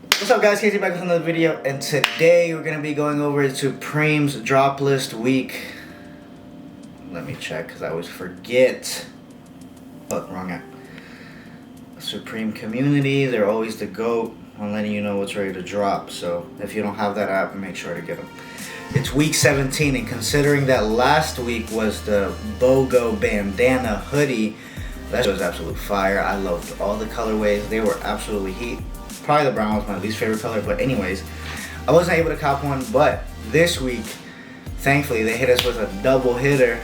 What's up guys, Keysy back with another video, and today we're going to be going over Supreme's Droplist week. Let me check because I always forget. Oh, wrong app. Supreme community, they're always the GOAT on letting you know what's ready to drop. So if you don't have that app, make sure to get them. It's week 17, and considering that last week was the BOGO Bandana hoodie, that was absolute fire. I loved all the colorways. They were absolutely heat. Probably the brown was my least favorite color, but anyways, I wasn't able to cop one. But this week, thankfully, they hit us with a double hitter.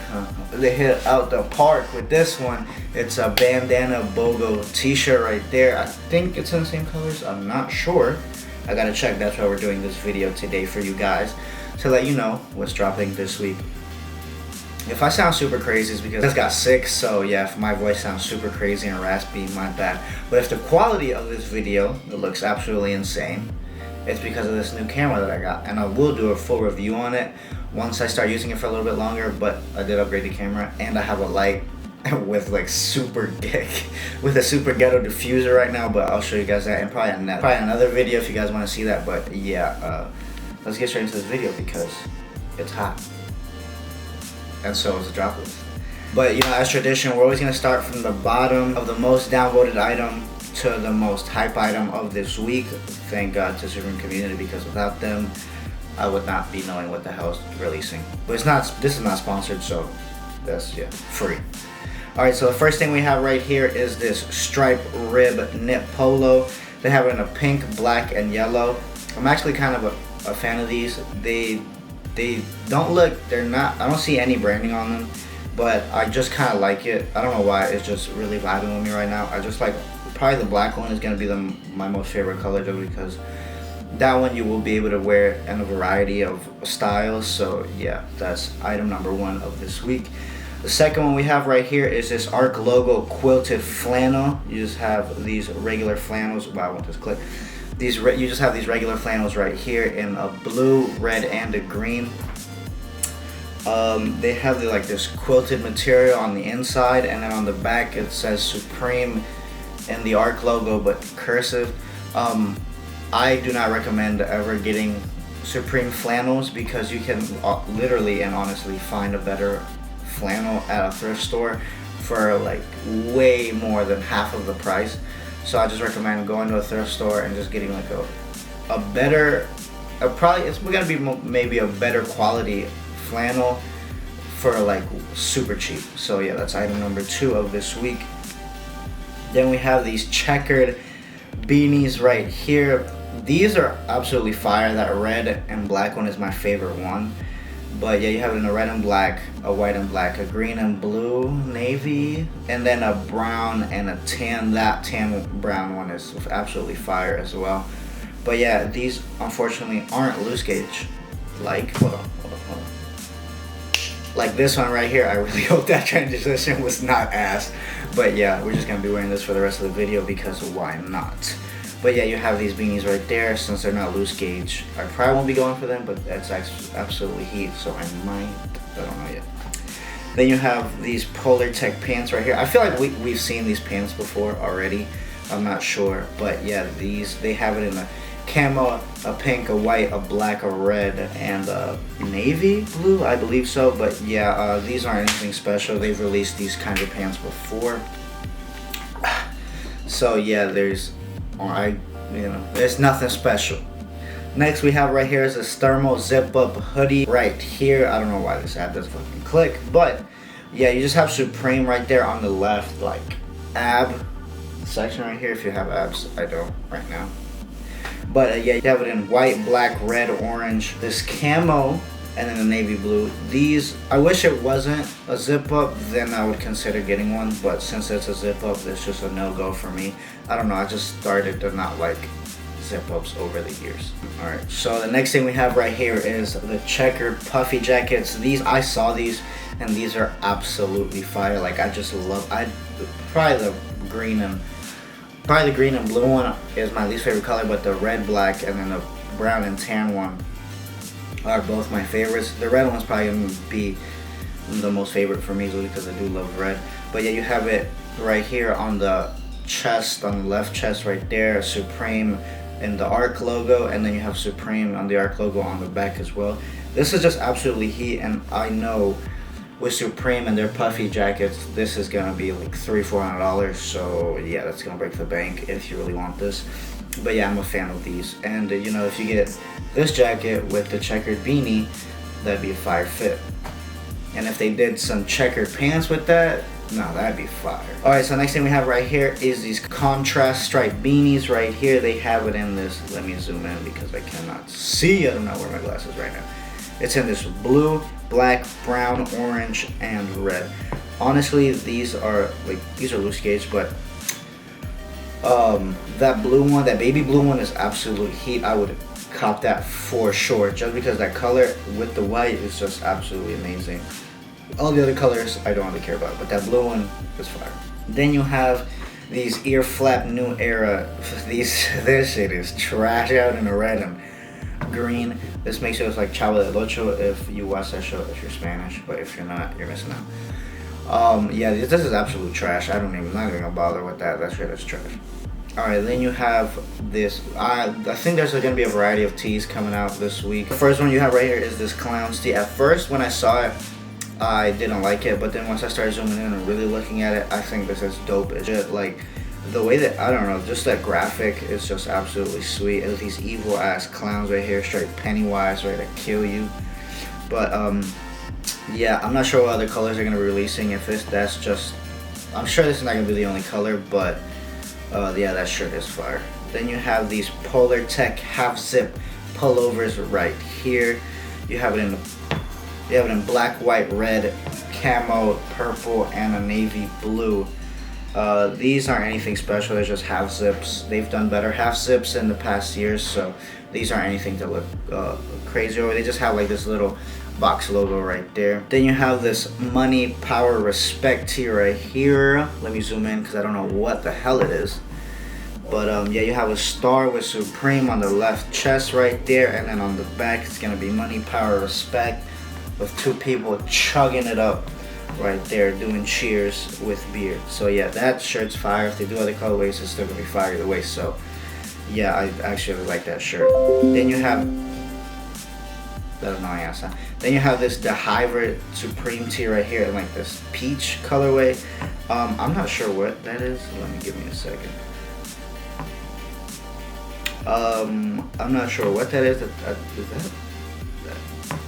They hit out the park with this one. It's a Bandana BOGO t-shirt right there. I think it's in the same colors. I'm not sure. I gotta check. That's why we're doing this video today for you guys, to let you know what's dropping this week. If I sound super crazy, it's because I just got sick, so yeah, if my voice sounds super crazy and raspy, my bad. But if the quality of this video, it looks absolutely insane, it's because of this new camera that I got. And I will do a full review on it once I start using it for a little bit longer, but I did upgrade the camera, and I have a light with like with a super ghetto diffuser right now, but I'll show you guys that in probably another video if you guys want to see that. But yeah, let's get straight into this video because it's hot. And so is the Droplist. But you know, as tradition, we're always gonna start from the bottom of the most downvoted item to the most hype item of this week. Thank God to Supreme community, because without them, I would not be knowing what the hell's releasing. But it's not. This is not sponsored, so that's free. All right, so the first thing we have right here is this stripe rib knit polo. They have it in a pink, black, and yellow. I'm actually kind of a fan of these. They don't look, I don't see any branding on them, but I just kind of like it. I don't know why, it's just really vibing with me right now. I just like, probably the black one is going to be my most favorite color, just because that one you will be able to wear in a variety of styles. So yeah, that's item number one of this week. The second one we have right here is this ARC logo quilted flannel. You just have these regular flannels. Wow, I want this clip. You just have these regular flannels right here in a blue, red, and a green. They have like this quilted material on the inside, and then on the back it says Supreme and the ARC logo, but cursive. I do not recommend ever getting Supreme flannels, because you can literally and honestly find a better flannel at a thrift store for like way more than half of the price. So I just recommend going to a thrift store and just getting like a better, it's gonna be maybe a better quality flannel for like super cheap. So yeah, that's item number two of this week. Then we have these checkered beanies right here. These are absolutely fire. That red and black one is my favorite one. But yeah, you have it in a red and black, a white and black, a green and blue, navy, and then a brown and a tan. That tan brown one is absolutely fire as well. But yeah, these unfortunately aren't loose gauge. Hold on. Like this one right here, I really hope that transition was not ass. But yeah, we're just gonna be wearing this for the rest of the video because why not? But yeah, you have these beanies right there. Since they're not loose gauge, I probably won't be going for them, but that's absolutely heat, so I don't know yet. Then you have these Polar Tech pants right here. I feel like we've seen these pants before already. I'm not sure, but yeah, they have it in a camo, a pink, a white, a black, a red, and a navy blue, I believe so. But yeah, these aren't anything special. They've released these kinds of pants before. So yeah, there's nothing special. Next we have right here is this thermal zip up hoodie right here. I don't know why this app doesn't fucking click, but yeah, you just have Supreme right there on the left, like ab section right here. If you have abs, I don't right now. But yeah, you have it in white, black, red, orange, this camo, and then the navy blue. These, I wish it wasn't a zip up, then I would consider getting one, but since it's a zip up, it's just a no-go for me. I don't know, I just started to not like zip ups over the years. Alright, so the next thing we have right here is the checkered puffy jackets. I saw these, and these are absolutely fire. Like, I just love, probably the green and blue one is my least favorite color, but the red, black, and then the brown and tan one are both my favorites. The red one's probably going to be the most favorite for me, because I do love red. But yeah, you have it right here on the chest, on the left chest right there, Supreme and the ARC logo, and then you have Supreme on the ARC logo on the back as well. This is just absolutely heat, and I know with Supreme and their puffy jackets, this is gonna be like $300-400. So yeah, that's gonna break the bank if you really want this. But yeah, I'm a fan of these. And you know, if you get this jacket with the checkered beanie, that'd be a fire fit. And if they did some checkered pants with that, no, that'd be fire. Alright, so next thing we have right here is these contrast striped beanies right here. They have it in this, let me zoom in because I cannot see. I don't know where my glasses right now. It's in this blue, black, brown, orange, and red. Honestly, these are loose gauge, but that blue one, that baby blue one is absolute heat. I would cop that for sure, just because that color with the white is just absolutely amazing. All the other colors I don't really care about, but that blue one is fire. Then you have these ear flap new era. This shit is trash out in the red and green. This makes it look like Chavo del Ocho if you watch that show, if you're Spanish, but if you're not, you're missing out. Yeah, this is absolute trash. I'm not even gonna bother with that. That shit is trash. Alright, then you have this. I think there's gonna be a variety of tees coming out this week. The first one you have right here is this clown's tee. At first, when I saw it, I didn't like it, but then once I started zooming in and really looking at it, I think this is dope. It's just like the way that, I don't know, just that graphic is just absolutely sweet. And these evil ass clowns right here, straight Pennywise, ready to kill you. But yeah, I'm not sure what other colors they're gonna be releasing. If that's just, I'm sure this is not gonna be the only color, but yeah, that shirt is fire. Then you have these Polar Tech half zip pullovers right here. You have it in black, white, red, camo, purple, and a navy blue. These aren't anything special. They're just half zips. They've done better half zips in the past years, so these aren't anything to look crazy over. They just have like this little box logo right there. Then you have this money, power, respect tee right here. Let me zoom in because I don't know what the hell it is. But yeah, you have a star with Supreme on the left chest right there, and then on the back it's gonna be money, power, respect, with two people chugging it up right there, doing cheers with beer. So yeah, that shirt's fire. If they do other colorways, it's still gonna be fire either way. So yeah, I actually really like that shirt. Then you have Then you have the hybrid Supreme tee right here in like this peach colorway. I'm not sure what that is. Give me a second. I'm not sure what that is.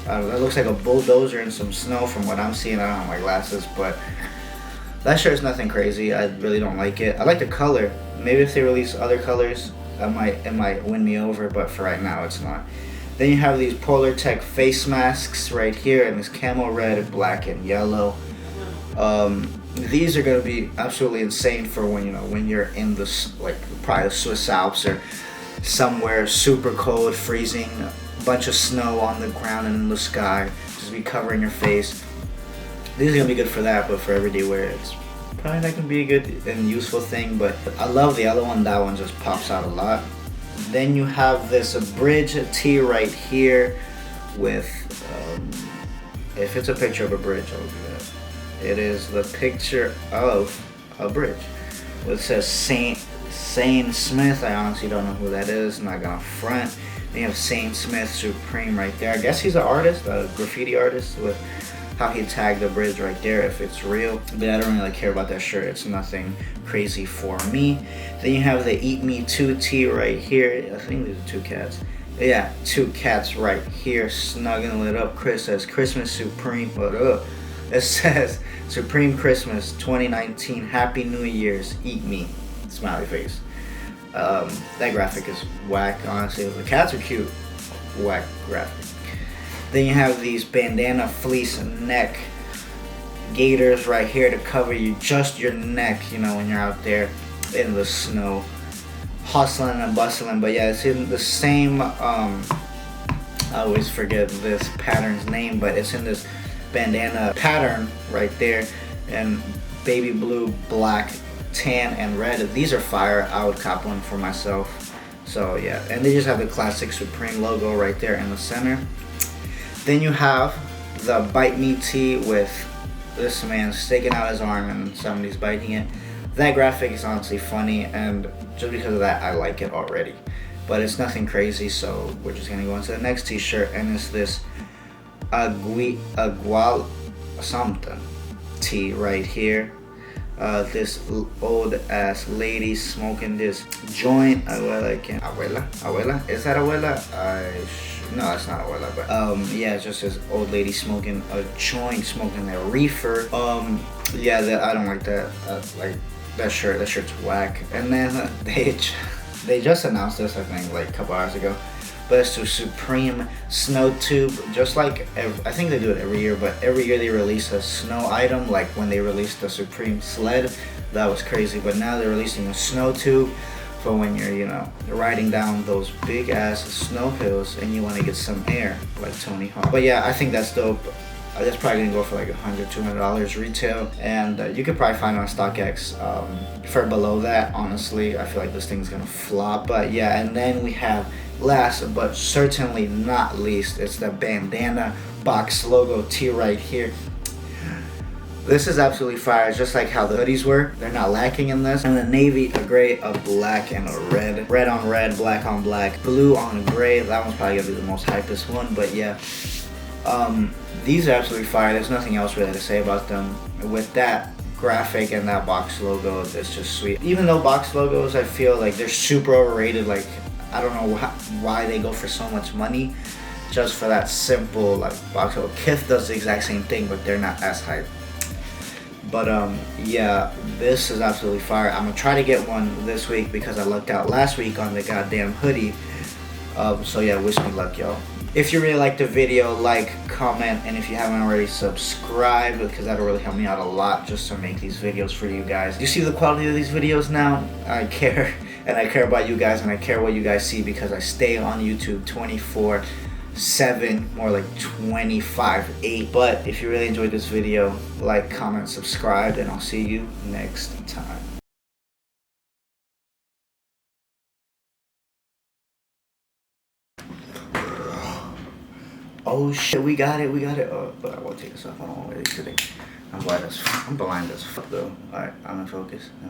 That looks like a bulldozer in some snow from what I'm seeing. I don't have my glasses, but that shirt's nothing crazy. I really don't like it. I like the color. Maybe if they release other colors, it might win me over, but for right now, it's not. Then you have these Polar Tech face masks right here in this camo red, black, and yellow. These are gonna be absolutely insane for when you're in the probably the Swiss Alps or somewhere super cold, freezing, a bunch of snow on the ground and in the sky, just be covering your face. These are gonna be good for that, but for everyday wear, it's probably not gonna be a good and useful thing. But I love the other one. That one just pops out a lot. Then you have this bridge tee right here with, if it's a picture of a bridge, I'll do that. It is the picture of a bridge. It says Saint Smith. I honestly don't know who that is. I'm not gonna front. Then you have Saint Smith Supreme right there. I guess he's an artist, a graffiti artist, with how he tagged the bridge right there, if it's real. But I don't really care about that shirt. It's nothing crazy for me. Then you have the Eat Me Too tee right here. I think these are two cats. Yeah, two cats right here snuggling it up. Chris says Christmas Supreme. But it says Supreme Christmas 2019. Happy New Year's. Eat me. Smiley face. That graphic is whack, honestly. The cats are cute. Whack graphic. Then you have these bandana fleece neck gaiters right here to cover just your neck, when you're out there in the snow, hustling and bustling. But yeah, it's in the same, I always forget this pattern's name, but it's in this bandana pattern right there, and baby blue, black, tan, and red. These are fire. I would cop one for myself. So yeah, and they just have the classic Supreme logo right there in the center. Then you have the Bite Me tee with this man sticking out his arm and somebody's biting it. That graphic is honestly funny, and just because of that, I like it already. but it's nothing crazy. So we're just gonna go into the next t-shirt, and it's this agual something tee right here. This old ass lady smoking this joint. Abuela, is that abuela? No, that's not abuela, but yeah, it's just this old lady smoking a joint, smoking a reefer. Yeah, I don't like that. Like that shirt's whack. And then they just announced this, I think, like a couple hours ago. But it's the Supreme Snow Tube. Just like, I think they do it every year, but every year they release a snow item. Like when they released the Supreme Sled, that was crazy. But now they're releasing a snow tube for when you're, you know, riding down those big ass snow hills and you want to get some air, like Tony Hawk. But yeah, I think that's dope. That's probably gonna go for like $100, $200 retail, and you could probably find it on StockX for below that. Honestly, I feel like this thing's gonna flop. But yeah, and then we have, last but certainly not least, it's the Bandana box logo tee right here. This is absolutely fire. It's just like how the hoodies were. They're not lacking in this. And the navy, a gray, a black, and a red. Red on red, black on black, blue on gray. That one's probably gonna be the most hypest one, but yeah. These are absolutely fire. There's nothing else really to say about them. With that graphic and that box logo, it's just sweet. Even though box logos, I feel like they're super overrated. Like, I don't know why they go for so much money just for that simple like box logo. Kith does the exact same thing, but they're not as hype. But yeah, this is absolutely fire. I'm gonna try to get one this week because I lucked out last week on the goddamn hoodie. So yeah, wish me luck, y'all. If you really liked the video, like, comment, and if you haven't already, subscribe, because that'll really help me out a lot just to make these videos for you guys. You see the quality of these videos now? I care, and I care about you guys, and I care what you guys see, because I stay on YouTube 24/7, more like 25/8. But if you really enjoyed this video, like, comment, subscribe, and I'll see you next time. Oh shit, we got it. But I won't take this off. I don't want to wait today. I'm blind as fuck though. Alright, I'm in focus. I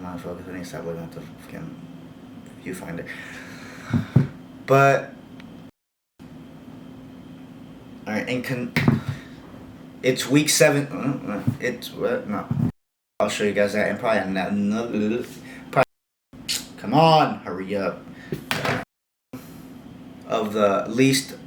need to stop looking at the fucking viewfinder. But alright, it's week 7. It's what? No. I'll show you guys that and probably another. Come on, hurry up. Of the least.